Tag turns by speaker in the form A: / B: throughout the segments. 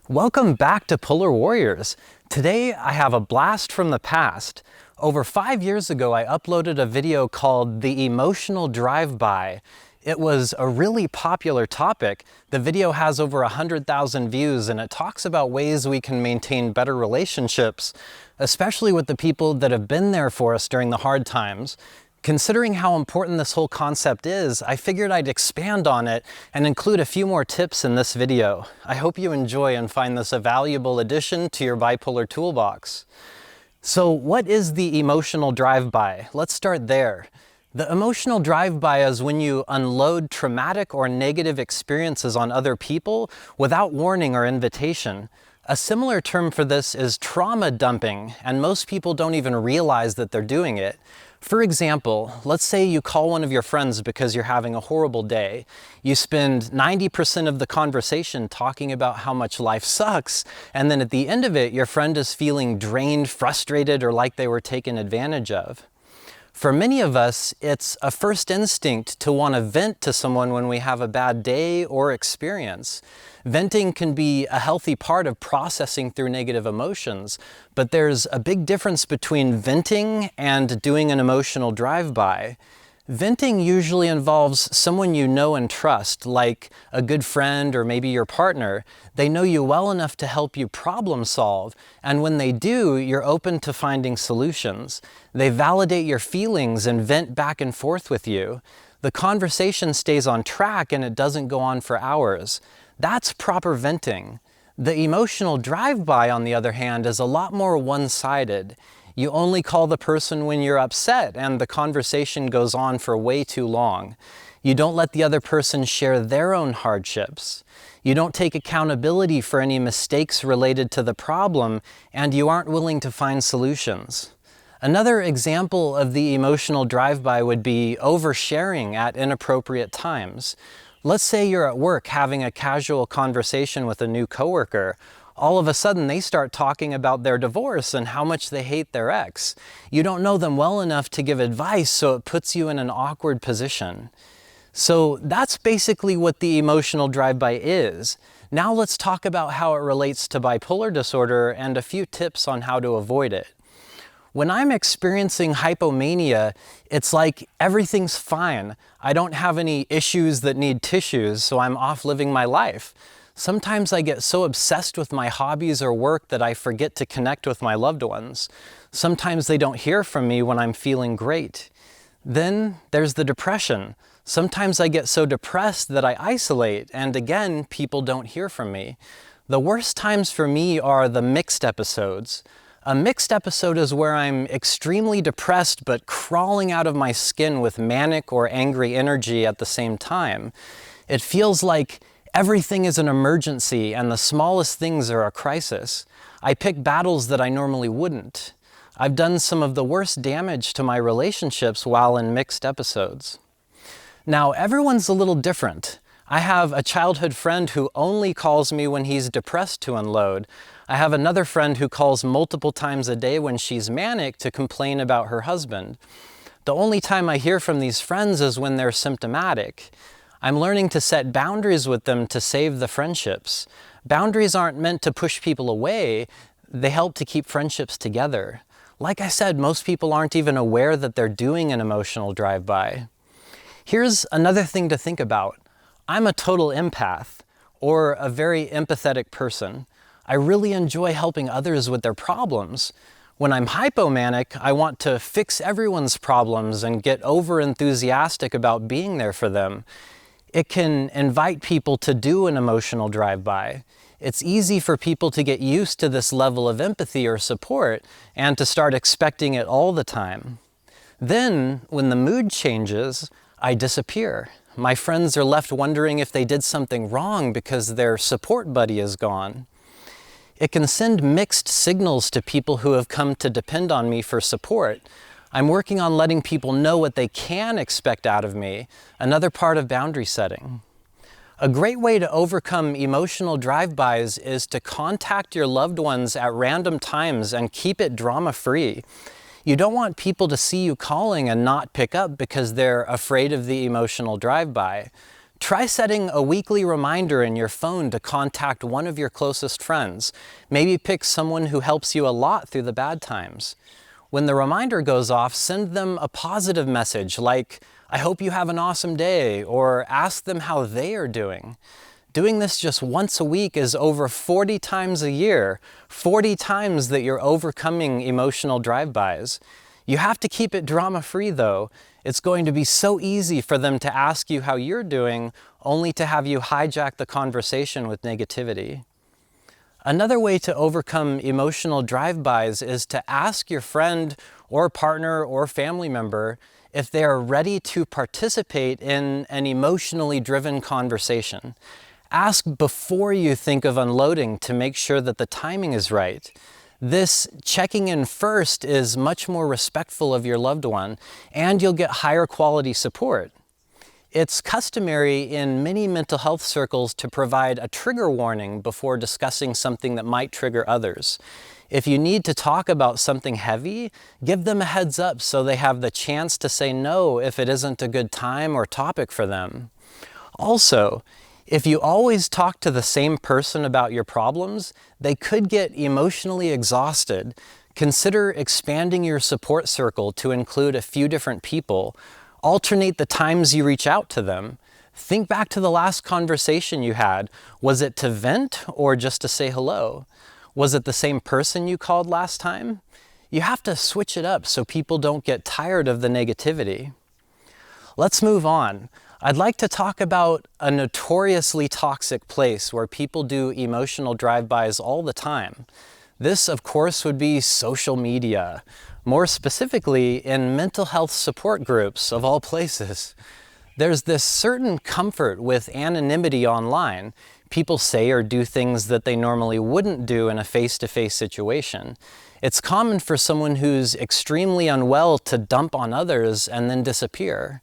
A: Welcome back to Polar Warriors. Today I have a blast from the past. Over 5 years ago I uploaded a video called The Emotional Drive-By. It was a really popular topic. The video has over 100,000 views and it talks about ways we can maintain better relationships, especially with the people that have been there for us during the hard times. Considering how important this whole concept is, I figured I'd expand on it and include a few more tips in this video. I hope you enjoy and find this a valuable addition to your bipolar toolbox. So what is the emotional drive-by? Let's start there. The emotional drive-by is when you unload traumatic or negative experiences on other people without warning or invitation. A similar term for this is trauma dumping, and most people don't even realize that they're doing it. For example, let's say you call one of your friends because you're having a horrible day. You spend 90% of the conversation talking about how much life sucks, and then at the end of it, your friend is feeling drained, frustrated, or like they were taken advantage of. For many of us, it's a first instinct to want to vent to someone when we have a bad day or experience. Venting can be a healthy part of processing through negative emotions, but there's a big difference between venting and doing an emotional drive-by. Venting usually involves someone you know and trust, like a good friend or maybe your partner. They know you well enough to help you problem solve, and when they do, you're open to finding solutions. They validate your feelings and vent back and forth with you. The conversation stays on track and it doesn't go on for hours. That's proper venting. The emotional drive-by, on the other hand, is a lot more one-sided. You only call the person when you're upset and the conversation goes on for way too long. You don't let the other person share their own hardships. You don't take accountability for any mistakes related to the problem, and you aren't willing to find solutions. Another example of the emotional drive-by would be oversharing at inappropriate times. Let's say you're at work having a casual conversation with a new coworker. All of a sudden they start talking about their divorce and how much they hate their ex. You don't know them well enough to give advice, so it puts you in an awkward position. So that's basically what the emotional drive-by is. Now let's talk about how it relates to bipolar disorder and a few tips on how to avoid it. When I'm experiencing hypomania, it's like everything's fine. I don't have any issues that need tissues, so I'm off living my life. Sometimes I get so obsessed with my hobbies or work that I forget to connect with my loved ones. Sometimes they don't hear from me when I'm feeling great. Then there's the depression. Sometimes I get so depressed that I isolate, and again, people don't hear from me. The worst times for me are the mixed episodes. A mixed episode is where I'm extremely depressed but crawling out of my skin with manic or angry energy at the same time. It feels like everything is an emergency and the smallest things are a crisis. I pick battles that I normally wouldn't. I've done some of the worst damage to my relationships while in mixed episodes. Now, everyone's a little different. I have a childhood friend who only calls me when he's depressed to unload. I have another friend who calls multiple times a day when she's manic to complain about her husband. The only time I hear from these friends is when they're symptomatic. I'm learning to set boundaries with them to save the friendships. Boundaries aren't meant to push people away, they help to keep friendships together. Like I said, most people aren't even aware that they're doing an emotional drive-by. Here's another thing to think about. I'm a total empath, or a very empathetic person. I really enjoy helping others with their problems. When I'm hypomanic, I want to fix everyone's problems and get over-enthusiastic about being there for them. It can invite people to do an emotional drive-by. It's easy for people to get used to this level of empathy or support and to start expecting it all the time. Then, when the mood changes, I disappear. My friends are left wondering if they did something wrong because their support buddy is gone. It can send mixed signals to people who have come to depend on me for support. I'm working on letting people know what they can expect out of me, another part of boundary setting. A great way to overcome emotional drive-bys is to contact your loved ones at random times and keep it drama-free. You don't want people to see you calling and not pick up because they're afraid of the emotional drive-by. Try setting a weekly reminder in your phone to contact one of your closest friends. Maybe pick someone who helps you a lot through the bad times. When the reminder goes off, send them a positive message like, "I hope you have an awesome day," or ask them how they are doing. Doing this just once a week is over 40 times a year, 40 times that you're overcoming emotional drive-bys. You have to keep it drama-free though. It's going to be so easy for them to ask you how you're doing, only to have you hijack the conversation with negativity. Another way to overcome emotional drive-bys is to ask your friend or partner or family member if they are ready to participate in an emotionally driven conversation. Ask before you think of unloading to make sure that the timing is right. This checking in first is much more respectful of your loved one, and you'll get higher quality support. It's customary in many mental health circles to provide a trigger warning before discussing something that might trigger others. If you need to talk about something heavy, give them a heads up so they have the chance to say no if it isn't a good time or topic for them. Also, if you always talk to the same person about your problems, they could get emotionally exhausted. Consider expanding your support circle to include a few different people. Alternate the times you reach out to them. Think back to the last conversation you had. Was it to vent or just to say hello? Was it the same person you called last time? You have to switch it up so people don't get tired of the negativity. Let's move on. I'd like to talk about a notoriously toxic place where people do emotional drive-bys all the time. This, of course, would be social media. More specifically, in mental health support groups, of all places. There's this certain comfort with anonymity online. People say or do things that they normally wouldn't do in a face-to-face situation. It's common for someone who's extremely unwell to dump on others and then disappear.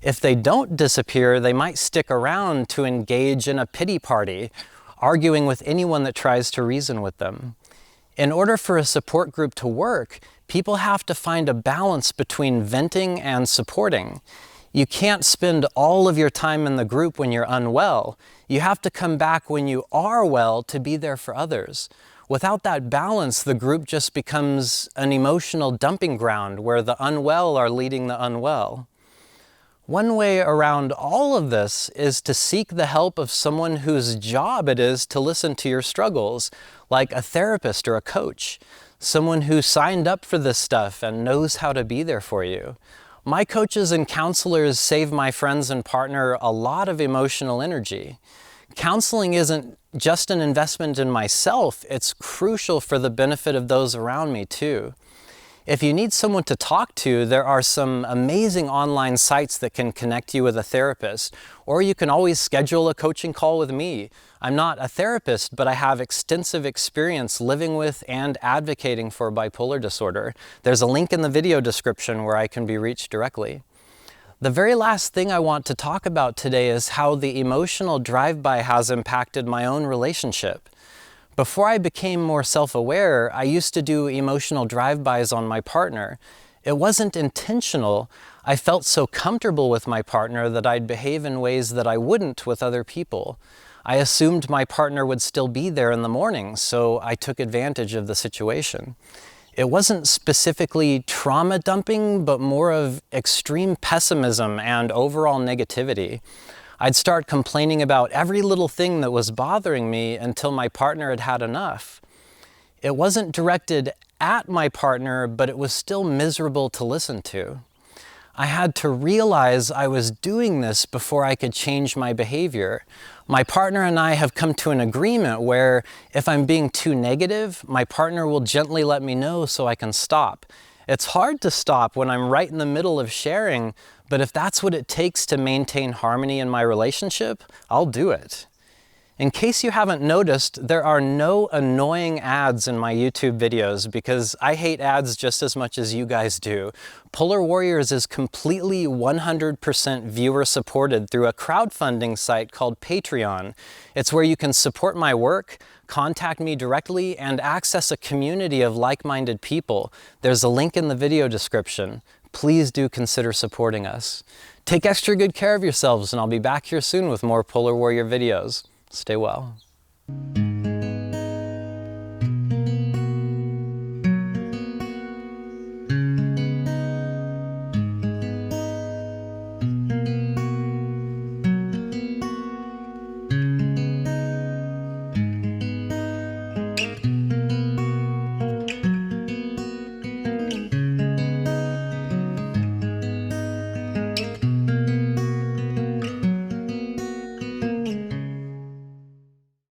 A: If they don't disappear, they might stick around to engage in a pity party, arguing with anyone that tries to reason with them. In order for a support group to work, people have to find a balance between venting and supporting. You can't spend all of your time in the group when you're unwell. You have to come back when you are well to be there for others. Without that balance, the group just becomes an emotional dumping ground where the unwell are leading the unwell. One way around all of this is to seek the help of someone whose job it is to listen to your struggles, like a therapist or a coach, someone who signed up for this stuff and knows how to be there for you. My coaches and counselors save my friends and partner a lot of emotional energy. Counseling isn't just an investment in myself, it's crucial for the benefit of those around me too. If you need someone to talk to, there are some amazing online sites that can connect you with a therapist, or you can always schedule a coaching call with me. I'm not a therapist, but I have extensive experience living with and advocating for bipolar disorder. There's a link in the video description where I can be reached directly. The very last thing I want to talk about today is how the emotional drive-by has impacted my own relationship. Before I became more self-aware, I used to do emotional drive-bys on my partner. It wasn't intentional. I felt so comfortable with my partner that I'd behave in ways that I wouldn't with other people. I assumed my partner would still be there in the morning, so I took advantage of the situation. It wasn't specifically trauma dumping, but more of extreme pessimism and overall negativity. I'd start complaining about every little thing that was bothering me until my partner had had enough. It wasn't directed at my partner, but it was still miserable to listen to. I had to realize I was doing this before I could change my behavior. My partner and I have come to an agreement where if I'm being too negative, my partner will gently let me know so I can stop. It's hard to stop when I'm right in the middle of sharing, but if that's what it takes to maintain harmony in my relationship, I'll do it. In case you haven't noticed, there are no annoying ads in my YouTube videos because I hate ads just as much as you guys do. Polar Warriors is completely 100% viewer supported through a crowdfunding site called Patreon. It's where you can support my work, contact me directly, and access a community of like-minded people. There's a link in the video description. please do consider supporting us. Take extra good care of yourselves, and I'll be back here soon with more Polar Warrior videos. Stay well.